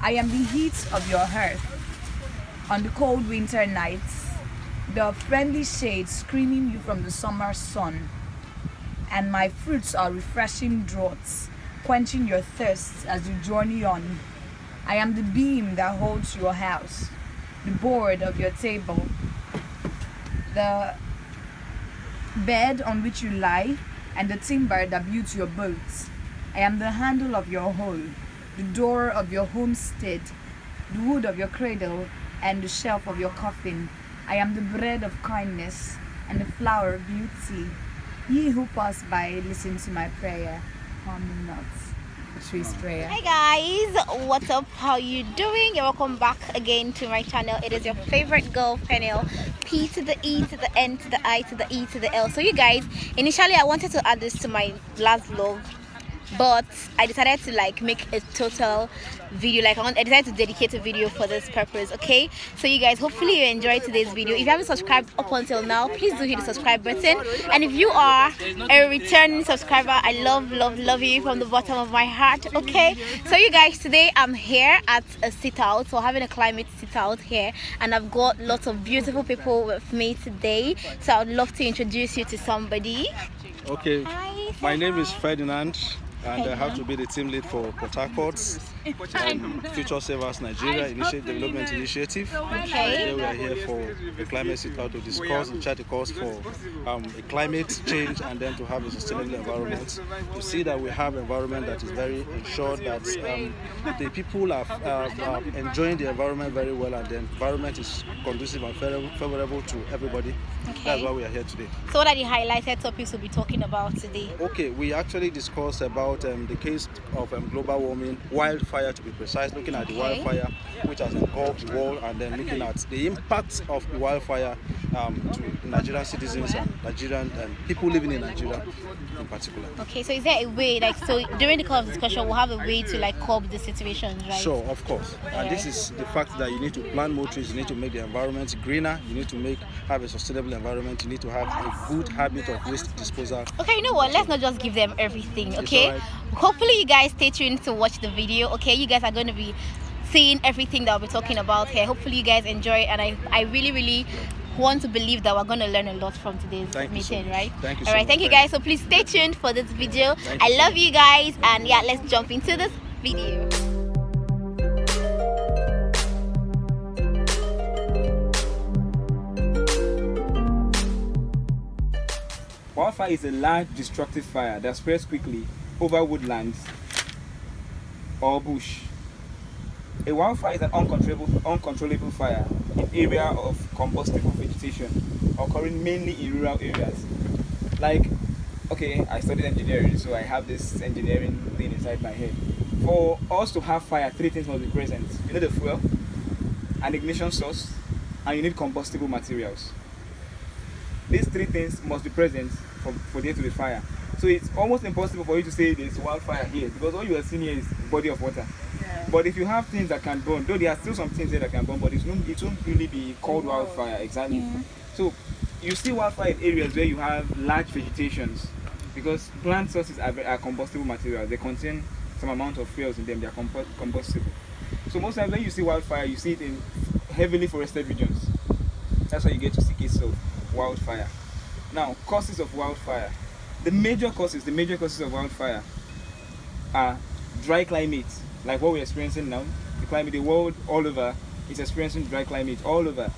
I am the heat of your hearth. On the cold winter nights, the friendly shade screening you from the summer sun. And my fruits are refreshing draughts, quenching your thirst as you journey on. I am the beam that holds your house, the board of your table, the bed on which you lie, and the timber that builds your boats. I am the handle of your home, the door of your homestead, the wood of your cradle, and the shelf of your coffin. I am the bread of kindness and the flower of beauty. Ye who pass by, listen to my prayer. Harm me not. Tree's prayer. Hi guys, what's up? How you doing? You're welcome back again to my channel. It is your favorite girl, Peniel. P to the E to the N to the I to the E to the L. So you guys, initially I wanted to add this to my last vlog, but I decided to like make a total video. I decided to dedicate a video for this purpose. Okay, so you guys, hopefully you enjoyed today's video. If you haven't subscribed up until now, please do hit the subscribe button, and if you are a returning subscriber, I love you from the bottom of my heart. Okay, so you guys, today I'm here at a sit out, so having a climate sit out here, and I've got lots of beautiful people with me today, so I'd love to introduce you to somebody. Okay, Hi, my name is Ferdinand, and I have to be the team lead for Port Harcourt's Future Savers Nigeria Development Initiative. Okay. Today we are here for the climate sit-out to discuss and chart a course for a climate change, and then to have a sustainable environment. To see that we have an environment that is very ensured that the people are enjoying the environment very well, and the environment is conducive and favorable to everybody. Okay. That's why we are here today. So what are the highlighted topics we'll be talking about today? Okay, we actually discussed about the case of global warming, wildfire to be precise, looking at the wildfire which has engulfed the world, and then looking at the impact of the wildfire to Nigerian citizens and Nigerian people living in Nigeria in particular. Okay, so is there a way, so during the course of discussion, we'll have a way to curb the situation, right? Sure, of course. And this is the fact that you need to plant more trees, you need to make the environment greener, you need to have a sustainable environment, you need to have a good habit of waste disposal. Okay, you know what? Let's not just give them everything, okay? Right. Hopefully you guys stay tuned to watch the video, okay? You guys are going to be seeing everything that we'll be talking about here. Hopefully you guys enjoy it, and I really want to believe that we're going to learn a lot from today's meeting, right? Thank you. All right, thank you guys. So please stay tuned for this video. I love you guys, and yeah, let's jump into this video. Wildfire is a large destructive fire that spreads quickly over woodlands or bush. A wildfire is an uncontrollable fire in area of combustible vegetation, occurring mainly in rural areas. Okay, I studied engineering, so I have this engineering thing inside my head. For us to have fire, three things must be present. You need a fuel, an ignition source, and you need combustible materials. These three things must be present for there to be fire. So it's almost impossible for you to say there's wildfire here, because all you are seeing here is body of water. Yeah. But if you have things that can burn, though there are still some things here that can burn, but it won't really be called wildfire exactly. Yeah. So you see wildfire in areas where you have large vegetations, because plant sources are combustible materials. They contain some amount of fuels in them. They are combustible. So most times when you see wildfire, you see it in heavily forested regions. That's why you get to see cases of wildfire. Now, causes of wildfire. The major causes of wildfire are dry climate, like what we're experiencing now. The world all over is experiencing dry climate all over.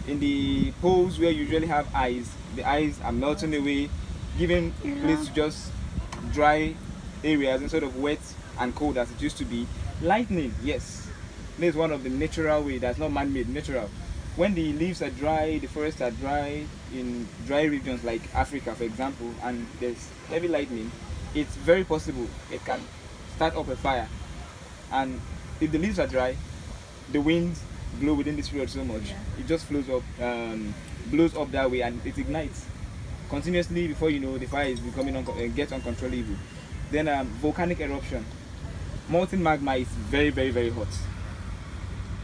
In the poles where you usually have ice, the ice are melting away, giving place to just dry areas instead of wet and cold as it used to be. Lightning, yes, this is one of the natural way that's not man-made, natural. When the leaves are dry, the forests are dry, in dry regions like Africa, for example, and there's heavy lightning, it's very possible it can start up a fire. And if the leaves are dry, the winds blow within this period so much, it just blows up that way, and it ignites continuously. Before you know, the fire is gets uncontrollable. Then volcanic eruption. Molten magma is very hot.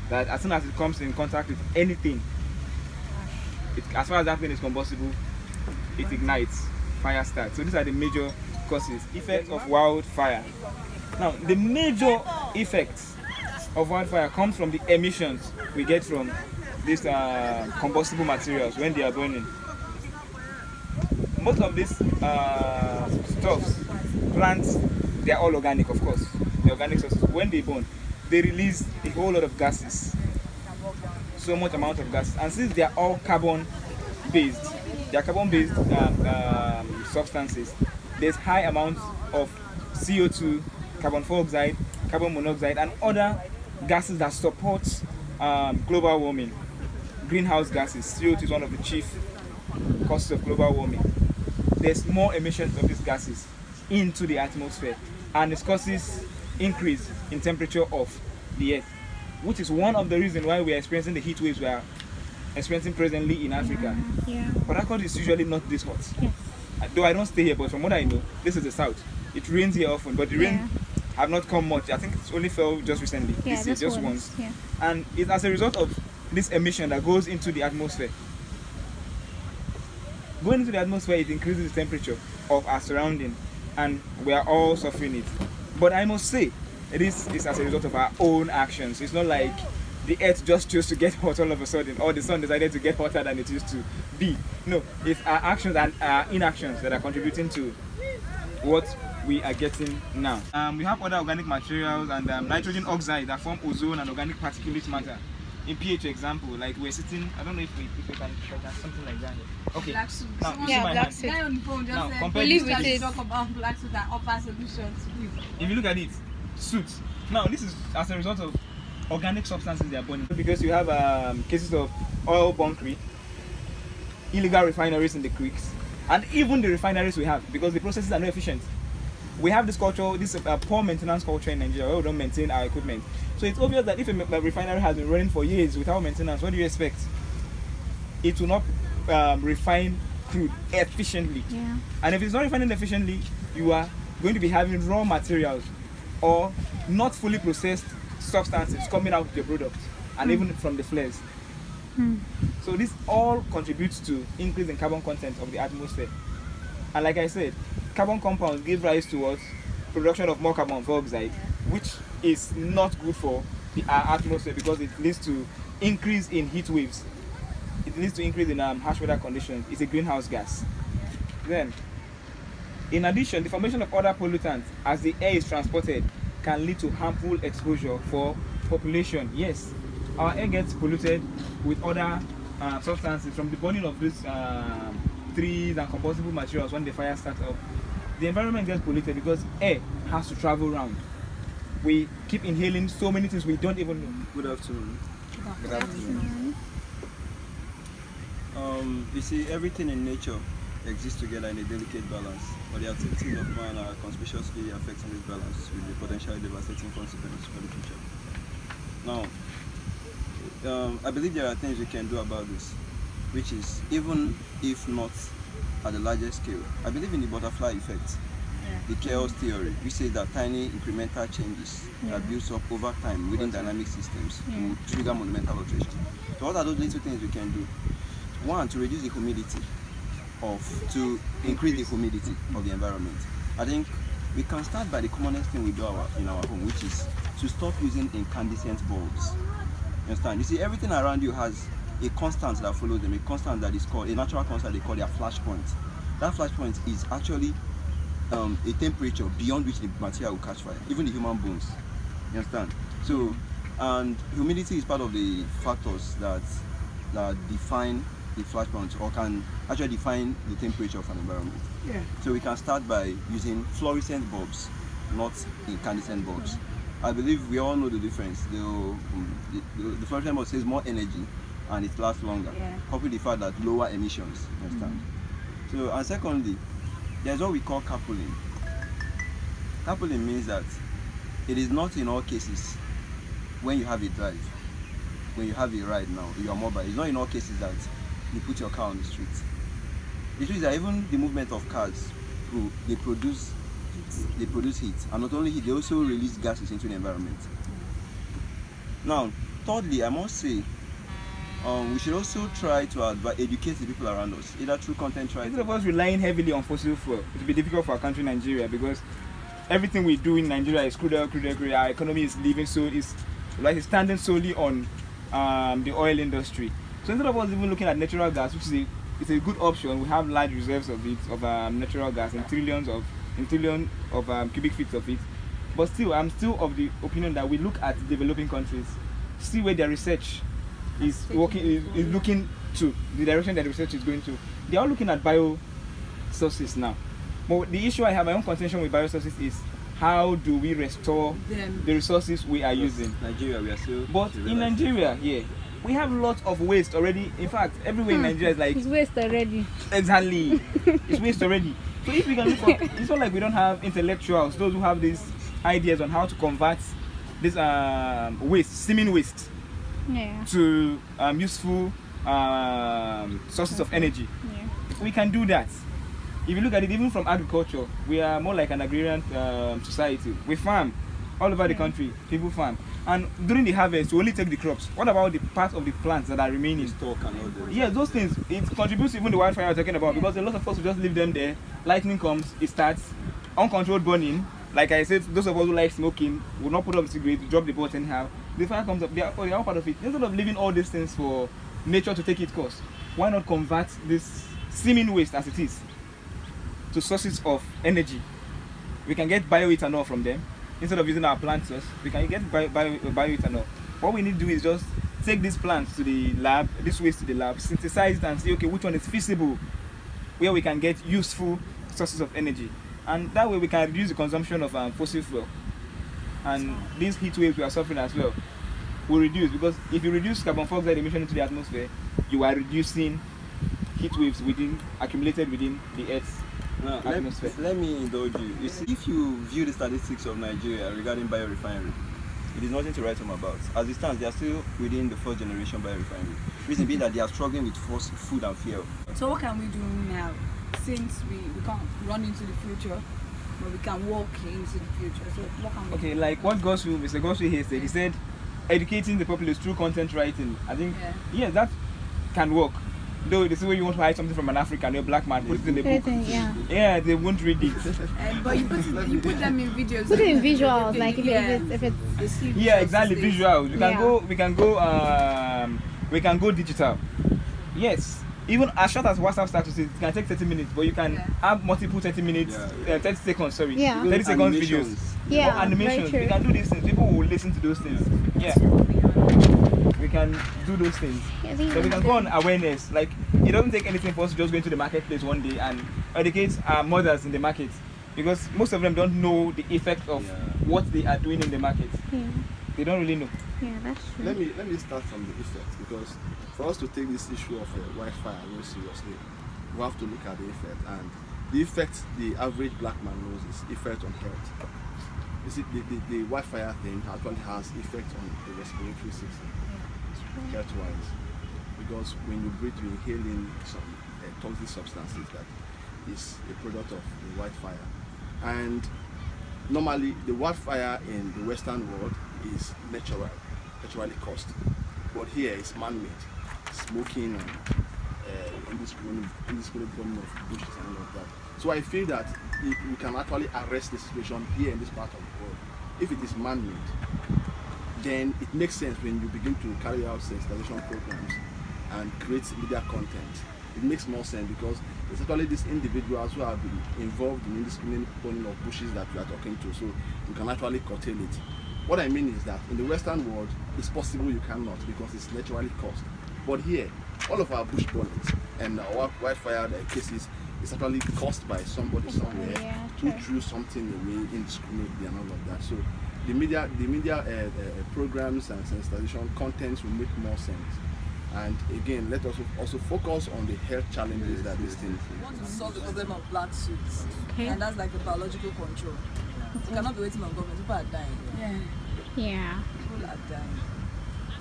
That as soon as it comes in contact with anything, as far as that thing is combustible, it ignites, fire starts. So these are the major causes, effects of wildfire. Now, the major effects of wildfire comes from the emissions we get from these combustible materials when they are burning. Most of these stuffs, plants, they are all organic, of course. The organic sources. When they burn, they release a whole lot of gases. So much amount of gas. And since they are all carbon-based, substances, there's high amounts of CO2, carbon dioxide, carbon monoxide, and other gases that support global warming. Greenhouse gases. CO2 is one of the chief causes of global warming. There's more emissions of these gases into the atmosphere, and it causes increase in temperature of the earth, which is one of the reasons why we are experiencing the heat waves we are experiencing presently in Africa. Yeah. Port Harcourt is usually not this hot. Yes. Though I don't stay here, but from what I know, this is the south. It rains here often, but the rain have not come much. I think it's only fell just recently. Yeah, this year, just once. Yeah. And it's as a result of this emission that goes into the atmosphere. Going into the atmosphere, it increases the temperature of our surrounding, and we are all suffering it. But I must say, this is as a result of our own actions. It's not like the earth just chose to get hot all of a sudden, or the sun decided to get hotter than it used to be. No, it's our actions and our inactions that are contributing to what we are getting now. We have other organic materials and nitrogen oxide that form ozone and organic particulate matter. In pH example, like we're sitting, I don't know if we can something like that. Okay. Black suit. Now, you see Yeah, my black hand. suit. Guy on the phone just Now, said, compare please this to- talk about black suit and offer solutions, please. If you look at it, Soot. Now this is as a result of organic substances they are burning. Because you have cases of oil bunkering, illegal refineries in the creeks, and even the refineries we have, because the processes are not efficient. We have this culture, this poor maintenance culture in Nigeria where we don't maintain our equipment. So it's obvious that if a refinery has been running for years without maintenance, what do you expect? It will not refine crude efficiently. Yeah. And if it's not refining efficiently, you are going to be having raw materials or not fully processed substances coming out of your product, and even from the flares. So this all contributes to increase in carbon content of the atmosphere. And like I said, carbon compounds give rise to what? Production of more carbon dioxide, which is not good for our atmosphere because it leads to increase in heat waves. It leads to increase in harsh weather conditions. It's a greenhouse gas. Then, in addition, the formation of other pollutants as the air is transported can lead to harmful exposure for population. Yes, our air gets polluted with other substances from the burning of these trees and combustible materials when the fire starts up. The environment gets polluted because air has to travel around. We keep inhaling so many things we don't even know. Good afternoon. You see, everything in nature exists together in a delicate balance, but the activities of man are conspicuously affecting this balance with the potentially devastating consequences for the future. Now, I believe there are things we can do about this, which is, even if not at the largest scale, I believe in the butterfly effect. The chaos theory, which says that tiny incremental changes that builds up over time within dynamic systems will trigger monumental alteration. So what are those little things we can do? One, to reduce the humidity to increase the humidity of the environment. I think we can start by the commonest thing we do in our home, which is to stop using incandescent bulbs. You understand? You see, everything around you has a constant that follows them, a constant that is called, a natural constant they call their flash point. That flash point is actually a temperature beyond which the material will catch fire, even the human bones. You understand? So, and humidity is part of the factors that define the flash point, or can actually define the temperature of an environment. Yeah. So we can start by using fluorescent bulbs, not incandescent bulbs. I believe we all know the difference. The fluorescent bulb says more energy and it lasts longer, coupled with the fact that lower emissions. You understand? So, and secondly, there's what we call carpooling. Carpooling means that it is not in all cases when you have a drive, when you have a ride now, you are mobile. It's not in all cases that you put your car on the street. The truth is that even the movement of cars, they produce heat, and not only heat, they also release gases into the environment. Now, thirdly, I must say, we should also try to educate the people around us, either through content writing. Instead of us relying heavily on fossil fuel, it will be difficult for our country, Nigeria, because everything we do in Nigeria is crude oil. Our economy is living, so it's like it's standing solely on the oil industry. So instead of us even looking at natural gas, which is it's a good option, we have large reserves of it, of natural gas, in trillion of cubic feet of it. But still, I'm still of the opinion that we look at developing countries, see where their research is looking to, the direction that the research is going to. They are looking at bio sources now. But the issue I have, my own contention with bio sources is how do we restore the resources we are using? Nigeria, we are still. But in Nigeria, yeah, we have lots of waste already. In fact, everywhere in Nigeria is like It's waste already. exactly, it's waste already. So if we can look for, it's not like we don't have intellectuals, those who have these ideas on how to convert this waste, seeming waste, Yeah. to useful sources of energy. Yeah. We can do that. If you look at it, even from agriculture, we are more like an agrarian society. We farm all over the country. People farm, and during the harvest, we only take the crops. What about the part of the plants that are remaining? Stock and all those. Yeah, those things. It contributes to even the wildfire I'm talking about, because a lot of us will just leave them there. Lightning comes, it starts, uncontrolled burning. Like I said, those of us who like smoking will not put up the cigarette, drop the bolt anyhow. The fire comes up, they are all part of it. Instead of leaving all these things for nature to take its course, why not convert this seeming waste as it is to sources of energy? We can get bioethanol from them. Instead of using our plant source, we can get bioethanol. What we need to do is just take these plants to the lab, this waste to the lab, synthesize it and see, okay, which one is feasible, where we can get useful sources of energy. And that way we can reduce the consumption of fossil fuel. And these heat waves we are suffering as well will reduce, because if you reduce carbon dioxide emission into the atmosphere, you are reducing heat waves accumulated within the Earth's atmosphere. Let me indulge you. You see, if you view the statistics of Nigeria regarding biorefinery, it is nothing to write home about. As it stands, they are still within the first generation biorefinery. Reason being that they are struggling with food and fuel. So what can we do now, since we can't run into the future, but we can walk into the future? So what can we Okay, do? like what Mr. Goswell here said, he said educating the populace through content writing. I think, yeah, that can work. Though the same way you want to hide something from an African, you're a black man, put it in the book. Yeah. Yeah, they won't read it. But you put them in videos. Put it in visuals, like if it's Yeah, exactly, visual. We can Yeah. go. We can go digital. Yes, even as short as WhatsApp statuses, it can take 30 minutes, but you can have multiple 30 minutes, 30 seconds. Sorry, Yeah. 30 seconds Animations. videos. Yeah, Or animations. very We true. can do these things. People will listen to those things. Yeah, we can do those things. Yeah, these So we are can go on awareness. Like, it doesn't take anything for us to just go into the marketplace one day and educate our mothers in the market, because most of them don't know the effect of what they are doing in the market. Yeah. They don't really know. Yeah, that's true. Let me start from the effect, because for us to take this issue of wildfire very seriously, we have to look at the effect, and the effect the average black man knows is effect on health. You see, the wildfire thing actually has effect on the respiratory system, health-wise, because when you breathe, you inhale in some toxic substances that is a product of the wildfire. And normally, the wildfire in the Western world is naturally caused, but here it's man-made, smoking and indiscriminate burning of bushes and all of that. So I feel that we can actually arrest the situation here in this part of the world. If it is man-made, then it makes sense when you begin to carry out sensitization programs and create media content. It makes more sense, because it's actually these individuals who have been involved in indiscriminate burning of bushes that we are talking to, so you can actually curtail it. What I mean is that in the Western world, it's possible you cannot, because it's naturally caused. But here, all of our bush burnings and our wildfire cases is actually caused by somebody somewhere who threw something away indiscriminately and all of that. So the media programs and sensitization contents will make more sense. And again, let us also focus on the health challenges that these things. We want to solve the problem of black suits, and that's like the biological control. You cannot be waiting on government. People are dying. Yeah. People are dying.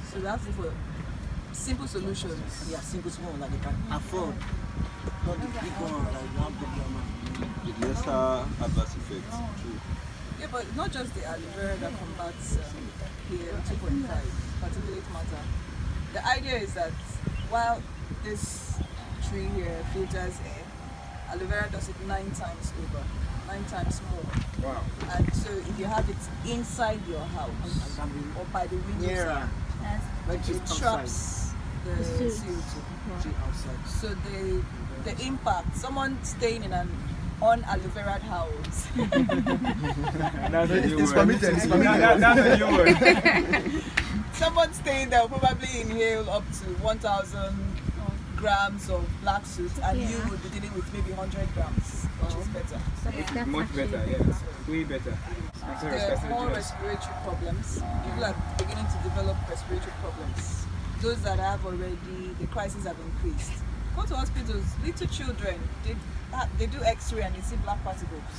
So we have to look for simple solutions. Yeah, simple small that they can afford. Not the big one, like one big one. With lesser adverse effects. Yeah, but not just the aloe vera that combats PM 2.5, particulate matter. The idea is that while this tree here filters air, aloe vera does it 9 times over. 9 times more. Wow. And so if you have it inside your house or by the window, Yeah. Like it just outside. traps the CO2. Outside. So the impact, someone staying in an aloe vera house, That's a new It's word. permitted, it's permitted. That's a new word. someone staying there will probably inhale up to 1,000 grams of black soot, and you will be dealing with maybe 100 grams, which is better. Much better, yeah. Way better. There are more respiratory problems. People are beginning to develop respiratory problems. Those that have already, the crises have increased. Go to hospitals, little children, they do x-ray and you see black particles.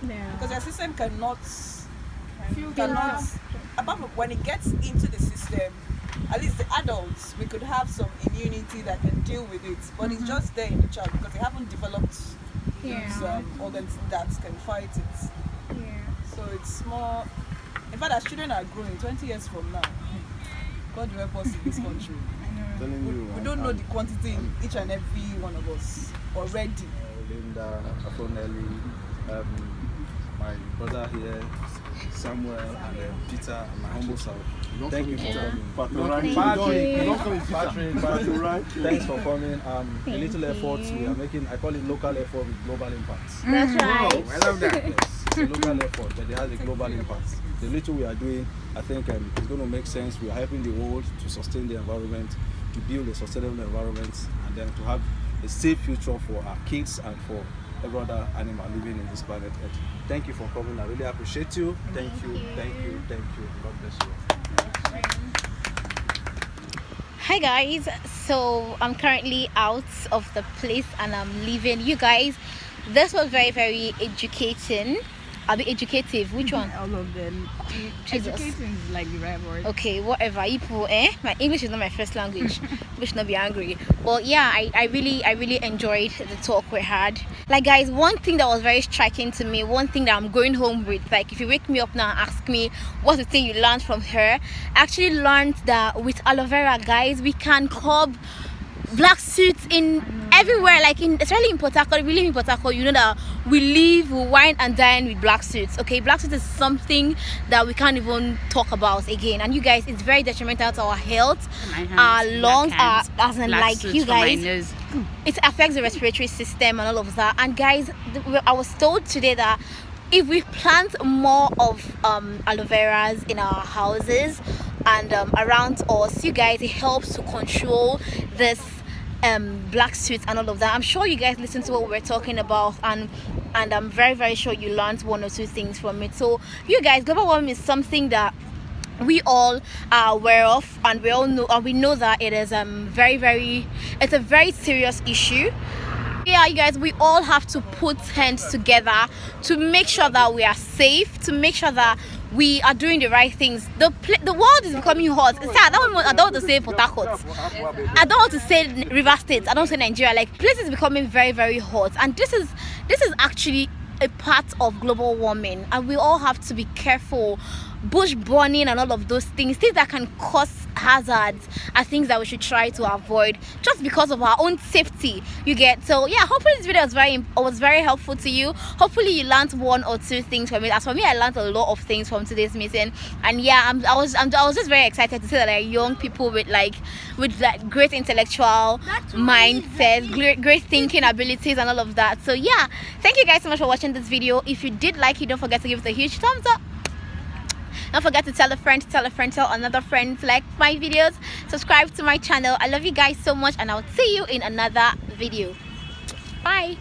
Because their system cannot, apart from when it gets into the system, at least the adults, we could have some immunity that can deal with it. But it's just there in the child because they haven't developed these organs that can fight it. So it's more, in fact, as children are growing, 20 years from now, God will help us in this country. We don't know the quantity in each and every one of us already. Linda, Afonelli, my brother here, Samuel, and Peter, and my humble self. Thank you for coming. Patrick, thanks for coming. A little effort we are making, I call it local effort with global impact. That's right. I love that. Yes, it's a local effort, but it has a global impact. The little we are doing, I think it's going to make sense. We are helping the world to sustain the environment, to build a sustainable environment, and then to have a safe future for our kids and for every other animal living in this planet Earth. Thank you for coming. I really appreciate you. Thank you. God bless you. Hi guys, so I'm currently out of the place and I'm leaving. You guys, this was very educating. I'll be educative. Which one? All of them. Jesus. Educating is like the right word. Okay, whatever. My English is not my first language. We should not be angry. But yeah, I really enjoyed the talk we had. Like guys, one thing that was very striking to me, one thing that I'm going home with, like if you wake me up now and ask me what's the thing you learned from her, I actually learned that with aloe vera, guys, we can curb black suits in everywhere, like especially in Port Harcourt. We live in Port Harcourt, you know that we live, we wine and dine with black suits. Okay, black suits is something that we can't even talk about again. And you guys, it's very detrimental to our health, our lungs, as in like you guys. It affects the respiratory system and all of that. And guys, I was told today that if we plant more of aloe veras in our houses and around us, you guys, it helps to control this black suits and all of that. I'm sure you guys listened to what we're talking about, and I'm very sure you learned one or two things from it. So you guys, global warming is something that we all are aware of, and we all know, and we know that it is it's a very serious issue. Yeah, you guys, we all have to put hands together to make sure that we are safe, to make sure that we are doing the right things. The world is becoming hot. It's sad. I don't want to say Port Harcourt. I don't want to say River State. I don't say Nigeria. Like, places is becoming very hot, and this is actually a part of global warming, and we all have to be careful. Bush burning and all of those things that can cause hazards are things that we should try to avoid just because of our own safety, you get. So yeah, hopefully this video was very helpful to you. Hopefully you learned one or two things from it. As for me, I learned a lot of things from today's meeting, and yeah, I was just very excited to see that like young people with great intellectual mindset, great thinking abilities and all of that. So yeah, thank you guys so much for watching this video. If you did like it, don't forget to give it a huge thumbs up. Don't forget to tell a friend, tell another friend to like my videos, subscribe to my channel. I love you guys so much, and I'll see you in another video. Bye.